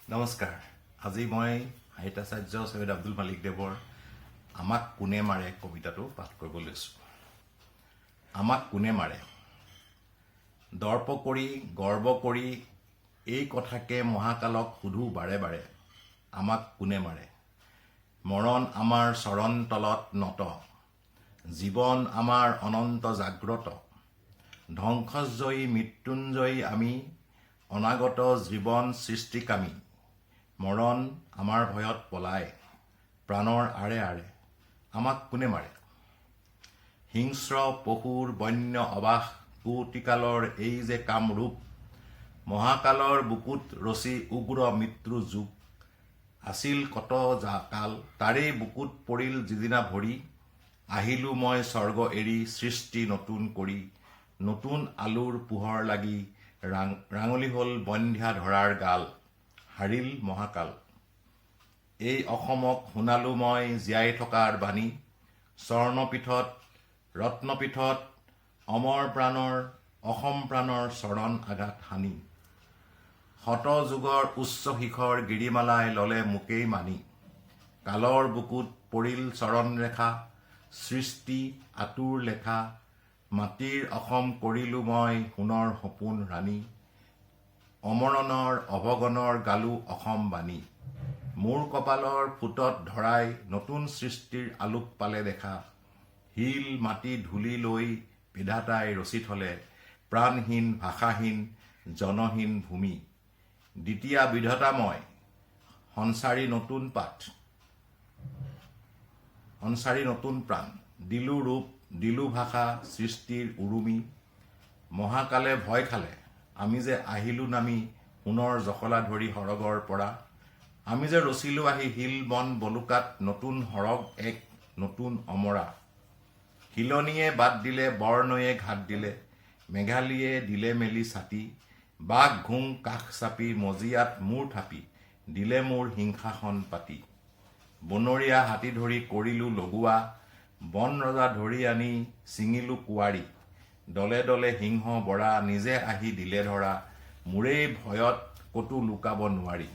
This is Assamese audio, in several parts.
নমস্কাৰ। আজি মই সাহিত্যাচাৰ্য সৈয়দ আব্দুল মালিক দেৱৰ আমাক কোনে মাৰে কবিতাটো পাঠ কৰিব লৈছোঁ। আমাক কোনে মাৰে। দৰ্প কৰি গৰ্ব কৰি এই কথাকে মহাকালক সোধো বাৰে বাৰে, আমাক কোনে মাৰে। মৰণ আমাৰ চৰণ তলত নত, জীৱন আমাৰ অনন্ত জাগ্ৰত, ধ্বংসজয়ী মৃত্যুঞ্জয়ী আমি, অনাগত জীৱন সৃষ্টিকামী। মৰণ আমাৰ ভয়ত পলায়, প্ৰাণৰ আৰে আৰে, আমাক কোনে মাৰে। হিংস্ৰ পশুৰ বন্য অবাস, কুটিকালৰ এই যে কামৰূপ, মহাকালৰ বুকুত ৰচি উগ্ৰ মৃত্যু যুগ। আছিল কত কাল তাৰেই বুকুত পৰিল যিদিনা ভৰি, আহিলো মই স্বৰ্গ এৰি সৃষ্টি নতুন কৰি, নতুন আলোৰ পোহৰ লাগি ৰাঙলী হল বন্ধ্যা ধৰাৰ গাল, হাৰিল মহাকাল। এই অসমক শুনালো মই জীয়াই থকাৰ বাণী, স্বৰ্ণপীঠত ৰত্নপীঠত অমৰ প্ৰাণৰ অসম প্ৰাণৰ চৰণ আঘাত হানি, শত যুগৰ উচ্চ শিখৰ গিৰিমালাই ললে মোকেই মানি, কালৰ বুকুত পৰিল চৰণ ৰেখা, সৃষ্টি আতুৰ লেখা, মাটিৰ অসম কৰিলো মই সোণৰ সপোন ৰাণী, অমৰণৰ অভগনৰ গালো অসম বাণী। মোৰ কপালৰ ফুটত ধৰাই নতুন সৃষ্টিৰ আলোক পালে দেখা, শিল মাটি ধূলি লৈ বিধাতাই ৰচি থলে প্ৰাণহীন ভাষাহীন জনহীন ভূমি। দ্বিতীয়া বিধতাময় সঞ্চাৰী নতুন পাঠ, সঞ্চাৰী নতুন প্ৰাণ, দিলো ৰূপ দিলো ভাষা সৃষ্টিৰ উৰুমি। মহাকালে ভয় খালে আমি যে আহিলো নামি সোণৰ জখলা ধৰি সৰগৰ পৰা, আমি যে ৰচিলো আহি শিল বন বলুকাত নতুন সৰগ এক নতুন অমৰা। শিলনীয়ে বাট দিলে বৰনৈয়ে ঘাট দিলে, মেঘালীয়ে দিলে মেলি ছাতি, বাঘ ঘোং কাষ চাপি মজিয়াত মূৰ থাপি, দিলে মোৰ সিংহাসন পাতি। বনৰীয়া হাতী ধৰি কৰিলো লগোৱা, বন ৰজা ধৰি আনি ছিঙিলো কুঁৱাৰী, দলে দলে সিংহ বৰা নিজে আহি দিলে ধৰা, মোৰেই ভয়ত কতো লুকাব নোৱাৰি।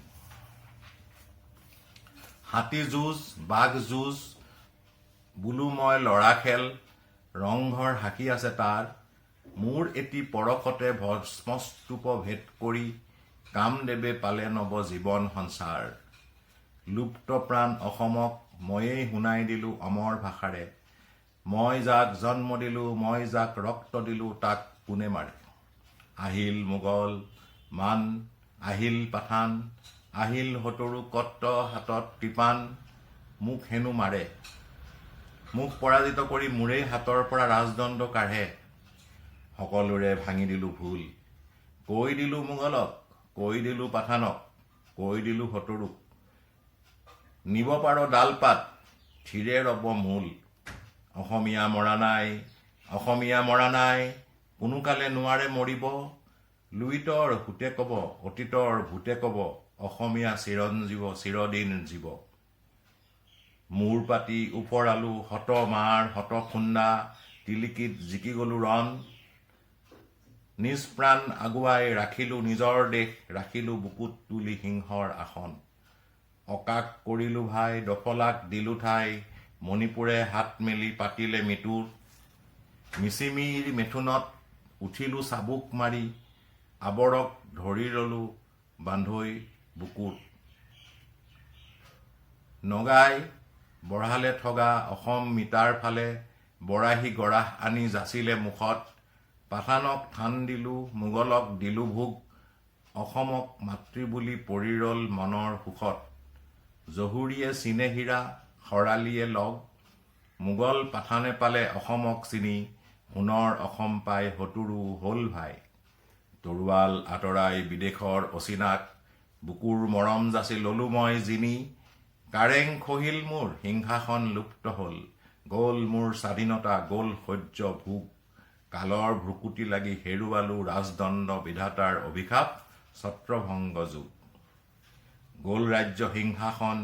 হাতী যুঁজ বাঘ যুঁজ বোলো মই লৰা খেল, ৰংঘৰ সাক্ষী আছে তাৰ, মোৰ এটি পৰশতে ভস্মস্তূপ ভেদ কৰি, কামদেৱে পালে নৱ জীৱন সঞ্চাৰ। লুপ্ত প্ৰাণ অসমক ময়েই শুনাই দিলো অমৰ ভাষাৰে, মই যাক জন্ম দিলো মই যাক ৰক্ত দিলো তাক কোনে মাৰে। আহিল মোগল মান আহিল পাঠান, আহিল সতৰু কত্ৰ হাতত কৃপান, মোক হেনো মাৰে। মোক পৰাজিত কৰি মোৰেই হাতৰ পৰা ৰাজদণ্ড কাঢ়ে, সকলোৰে ভাঙি দিলো ভুল, কৈ দিলো মোগলক কৈ দিলো পাঠানক, কৈ দিলো সতৰুক, নিব পাৰ ডালপাত থিৰে ৰব মূল। অসমীয়া মৰা নাই অসমীয়া মৰা নাই, কোনো কালে নোৱাৰে মৰিব, লুইতৰ ভূতে কব অতীতৰ ভূতে কব, অসমীয়া চিৰঞ্জীৱ চিৰদিন জীৱ। মূৰ পাতি ওপৰালো শত মাৰ শত খুন্দা, টিলিকিত জিকি গলো ৰণ, নিজ প্ৰাণ আগুৱাই ৰাখিলো নিজৰ দেশ, ৰাখিলো বুকুত তুলি সিংহৰ আসন। অকাক কৰিলো ভাই দফলাক দিলো ঠাই, মণিপুৰে হাত মেলি পাতিলে মৃত্যুৰ, মিচিমিৰ মেথুনত উঠিলো চাবুক মাৰি, আৱৰক ধৰি ৰলো বান্ধৈ বুকুত। নগাই বঢ়ালে ঠগা অসম মিটাৰ ফালে, বৰাহী গৰাহ আনি যাচিলে মুখত, পাঠানক থান দিলো মোগলক দিলো ভোগ, অসমক মাতৃ বুলি পৰি ৰল মনৰ সুখত। জহুৰীয়ে চিনে হীৰা শৰালীয়ে লগ, মোগল পাঠানে পালে অসমক চিনি, সোণৰ অসম পাই সতৰু হল ভাই। তৰোৱাল আঁতৰাই বিদেশৰ অচিনাক, বুকুৰ মৰম যাচি ললো মই জিনি, কাৰেং খহিল মোৰ সিংহাসন লুপ্ত হল, গল মোৰ স্বাধীনতা গল সহ্য ভোগ। কালৰ ভ্ৰুকুটি লাগি হেৰুৱালো ৰাজদণ্ড বিধাতাৰ অভিশাপ, ছত্ৰভংগ যুগ। গল ৰাজ্য সিংহাসন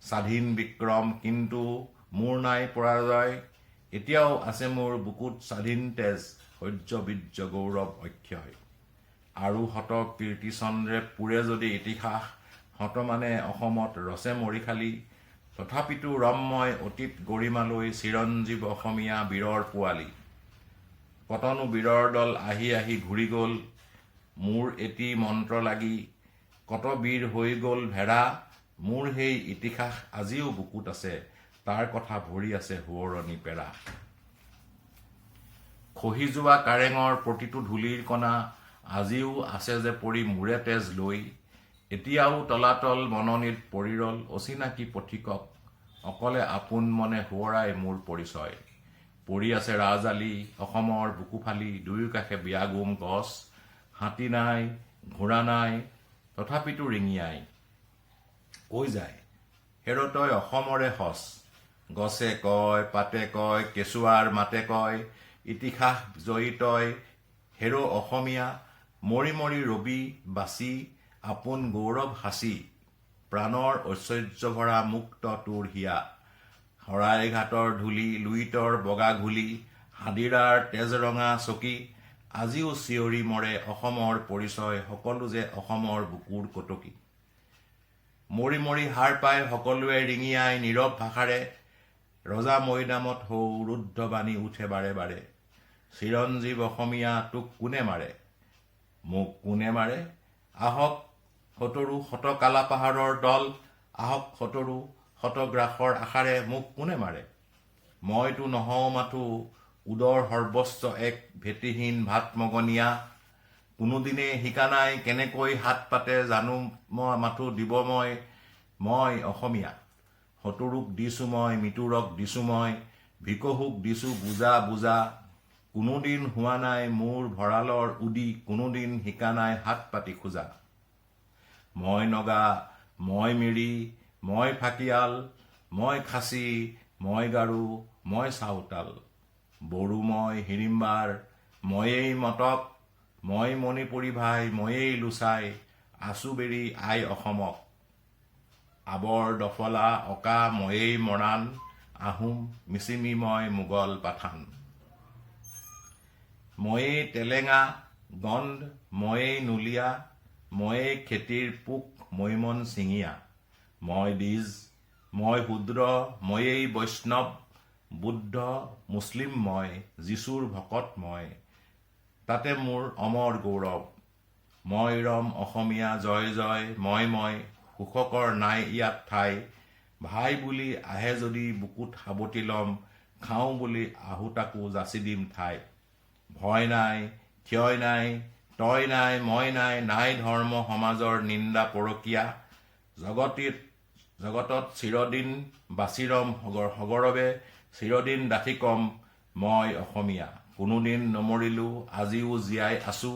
স্বাধীন বিক্ৰম, কিন্তু মোৰ নাই পৰাজয়, এতিয়াও আছে মোৰ বুকুত স্বাধীন তেজ, শৌৰ্য বীৰ্য গৌৰৱ অক্ষয়। আৰু শত কীৰ্তিচন্দ্ৰে পুৰে যদি ইতিহাস, হতমানে অসমত ৰচে মৰিশালী তথাপিতো ৰমময় অতীত গৰিমালৈ চিৰঞ্জীৱ অসমীয়া বীৰৰ পোৱালি কতনো বীৰৰ দল আহি আহি ঘূৰি গ'ল মোৰ এটি মন্ত্ৰ লাগি কত বীৰ হৈ গ'ল ভেড়া মোৰ সেই ইতিহাস আজিও বুকুত আছে তাৰ কথা ভৰি আছে সোঁৱৰণি পেৰা খহি যোৱা কাৰেঙৰ প্ৰতিটো ধূলিৰ কণা আজিও আছে যে পৰি মূৰে তেজ লৈ এতিয়াও তলাতল মননিত পৰি ৰল অচিনাকি পথিকক অকলে আপোন মনে সোঁৱৰাই মোৰ পৰিচয় পৰি আছে ৰাজআলি অসমৰ বুকু ফালি দুয়ো কাষে বিয়াগুম গছ হাতী নাই ঘোঁৰা নাই তথাপিতো ৰিঙিয়াই কৈ যায় হেৰ তই অসমৰে সঁচ গছে কয় পাতে কয় কেঁচুৱাৰ মাতে কয় ইতিহাস জয়ী তই হেৰ অসমীয়া মৰি মৰি ৰবি বাচি আপোন গৌৰৱ সাঁচি প্ৰাণৰ ঐশ্বৰ্য ভৰা মুক্ত তোৰ হিয়া শৰাইঘাটৰ ধূলি লুইতৰ বগা ঘুলি হাদিৰাৰ তেজৰঙা চকী আজিও চিঞৰি মৰে অসমৰ পৰিচয় সকলো যে অসমৰ বুকুৰ কটকী মৰি মৰি হাৰ পাই সকলোৱে ৰিঙিয়াই নীৰৱ ভাষাৰে ৰজা মৈদামত হৌ ৰুদ্ধ বাণী উঠে বাৰে বাৰে চিৰঞ্জীৱ অসমীয়া তোক কোনে মাৰে মোক কোনে মাৰে আহক সতৰু শত কালা পাহাৰৰ দল আহক সতৰু শতগ্ৰাসৰ আশাৰে মোক কোনে মাৰে মইতো নহওঁ মাথো উদৰ সৰ্বস্ব এক ভেটিহীন ভাত মগনীয়া কোনোদিনে শিকা নাই কেনেকৈ হাত পাতে জানো মই মাথো দিব মই অসমীয়া সতৰুক দিছো মই মৃতুৰক দিছো মই ভিকহুক দিছো বুজা বুজা কোনোদিন হোৱা নাই মোৰ ভঁৰালৰ উদি কোনোদিন শিকা নাই হাত পাতি খোজা মই নগা মই মিৰি মই ফাকিয়াল মই খাচী মই গাৰো মই চাওতাল বড়ো মই হিৰিম্বাৰ ময়েই মটক মই মণিপুৰী ভাই ময়েই লুচাই আছো বেৰি আই অসমক আবৰ দফলা অকা ময়েই মৰাণ আহোম মিচিমি মই মোগল পাঠান ময়েই টেলেঙা গণ্ড ময়েই নুলীয়া ময়েই খেতিৰ পোক মৈমন ছিঙিয়া মই দ্বিজ মই শূদ্ৰ ময়েই বৈষ্ণৱ বুদ্ধ মুছলিম মই যীশুৰ ভকত মই তাতে মোৰ অমৰ গৌৰৱ মই ৰম অসমীয়া জয় জয় মই সুখকৰ নাই ইয়াত ঠাই ভাই বুলি আহে যদি বুকুত সাৱটি ল'ম খাওঁ বুলি আহুতাকো যাচি দিম ঠাই ভয় নাই থিয় নাই তই নাই মই নাই নাই ধৰ্ম সমাজৰ নিন্দা পৰকীয়া জগতত চিৰদিন বাচি ৰম সগৰৱে চিৰদিন ডাঠি কম মই অসমীয়া কোনোদিন নমৰিলো আজিও জীয়াই আছো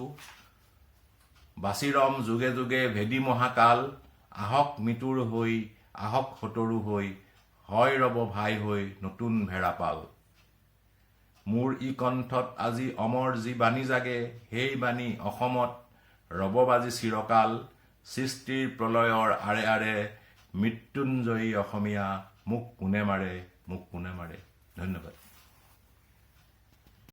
বাচি ৰম যুগে যুগে ভেদি মহাকাল আহক মৃতুৰ হৈ আহক সতৰু হৈ হয় ৰব ভাই হৈ নতুন ভেড়াপাল মোৰ ই কণ্ঠত আজি অমৰ যি বাণী জাগে সেই বাণী অসমত ৰব বাজি চিৰকাল সৃষ্টিৰ প্ৰলয়ৰ আৰে আৰে মৃত্যুঞ্জয়ী অসমীয়া মোক কোনে মাৰে ধন্যবাদ।